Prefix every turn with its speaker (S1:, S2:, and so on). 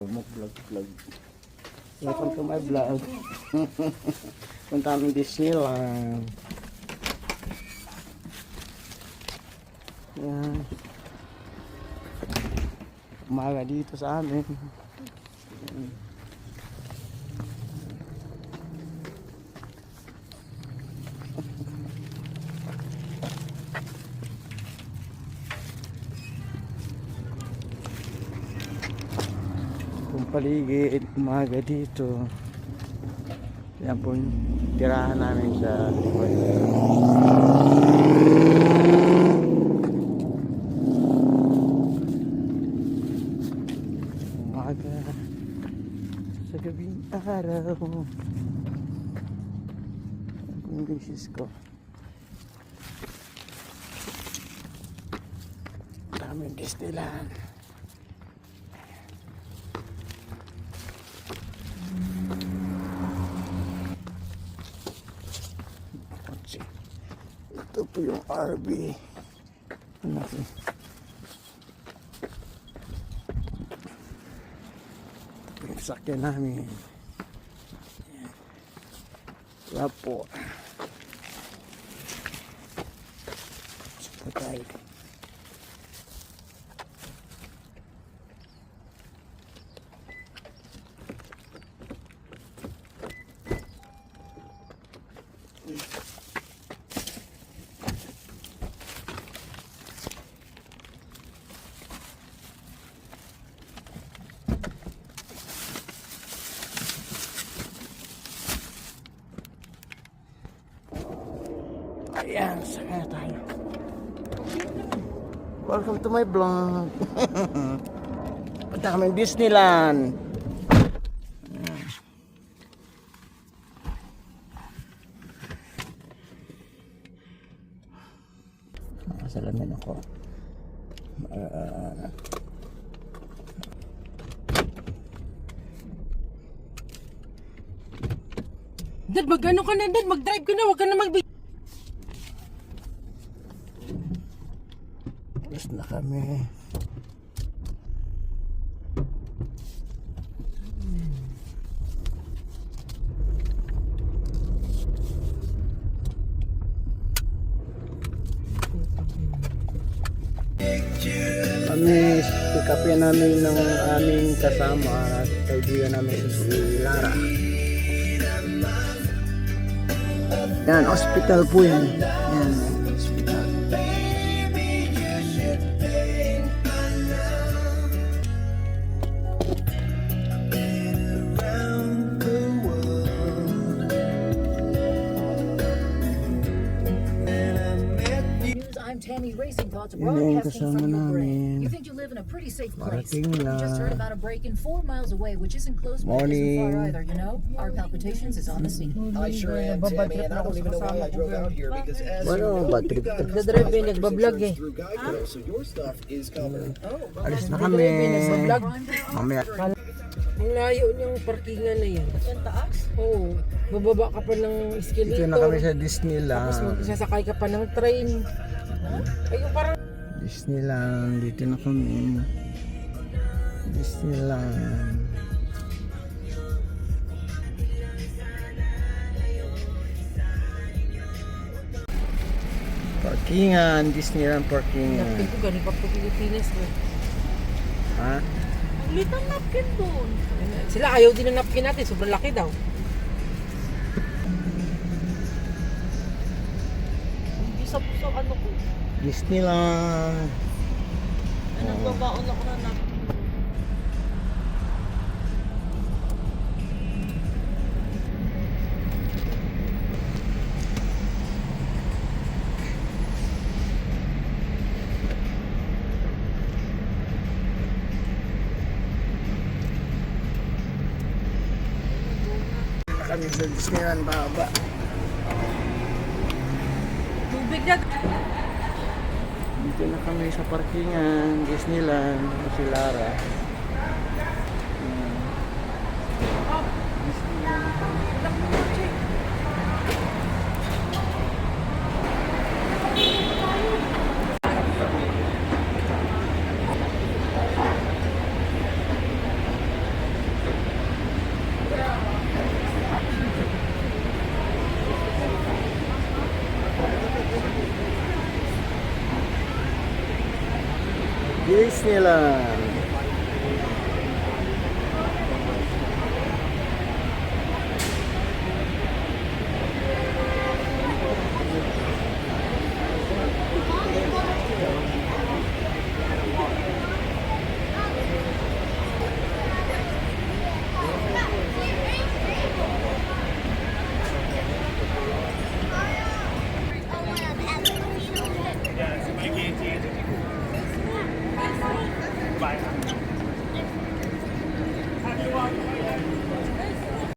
S1: Vlog. Welcome to my vlog. Punta kami Disneyland. Yan. Umaga dito sa amin. Yan. Paligid, umaga dito. Yan po yung tirahan namin sa likod. Umaga sa gabing araw. Yung bisis ko. Daming Disneyland. Ito po yung RV. Anak eh. Ito po yung sakyan namin. Wala po. Ito tayo. Ayan, sakaya tayo. Welcome to my vlog. Punta kami Disneyland. Nakasalamin ako.
S2: Dad, mag-ano ka na, Dad? Mag-drive ka na, huwag ka na mag-
S1: Alas na kami. Kami, pikapin namin ng aming kasama at kaibigan namin si Lara. Yan, hospital po yan. Yan, hospital.
S3: I'm Tammy Racing Thoughts
S1: Yun yung
S3: broadcasting
S1: kasama
S3: from your
S1: namin.
S3: brain. You think you live in a pretty safe place.
S1: Parating
S3: You just heard
S1: lang.
S3: about a break-in 4 miles away, which isn't close but isn't
S1: Morning.
S3: far either, you know? Our palpitations is on the scene.
S4: I sure am, Tammy, and I don't even know why I drove out here because as you
S1: Bueno,
S4: know,
S1: bad
S4: we've
S1: trip.
S4: got
S2: Nagdadrive
S4: customized
S2: eh, nagbablog eh.
S4: through Geico, so your stuff is covered.
S1: Alis na kami.
S2: Nag-vlog.
S1: Mamaya.
S2: Ang layo niyang parkingan na yan. Ang taas? Oo. Bababa ka pa ng escalator.
S1: Dito na kami sa
S2: Tapos
S1: Disneyland.
S2: sasakay ka pa ng train. Ayun, parang
S1: Disneyland. Dito na kami. Disneyland. Parkingan. Disneyland parkingan.
S2: napkin ko, galing pa po Pilipinas.
S1: Ha?
S2: Ang litang napkin doon. Sila ayaw din ng napkin natin, sobrang laki daw.
S5: Hindi sa puso ano ko.
S1: Disneyland.
S5: Nagbabaon ako na napkin.
S1: Kami sa Disneyland baba.
S2: Tubig na.
S1: Dito na kami sa parkingan, Disneyland, si Lara. Disneyland.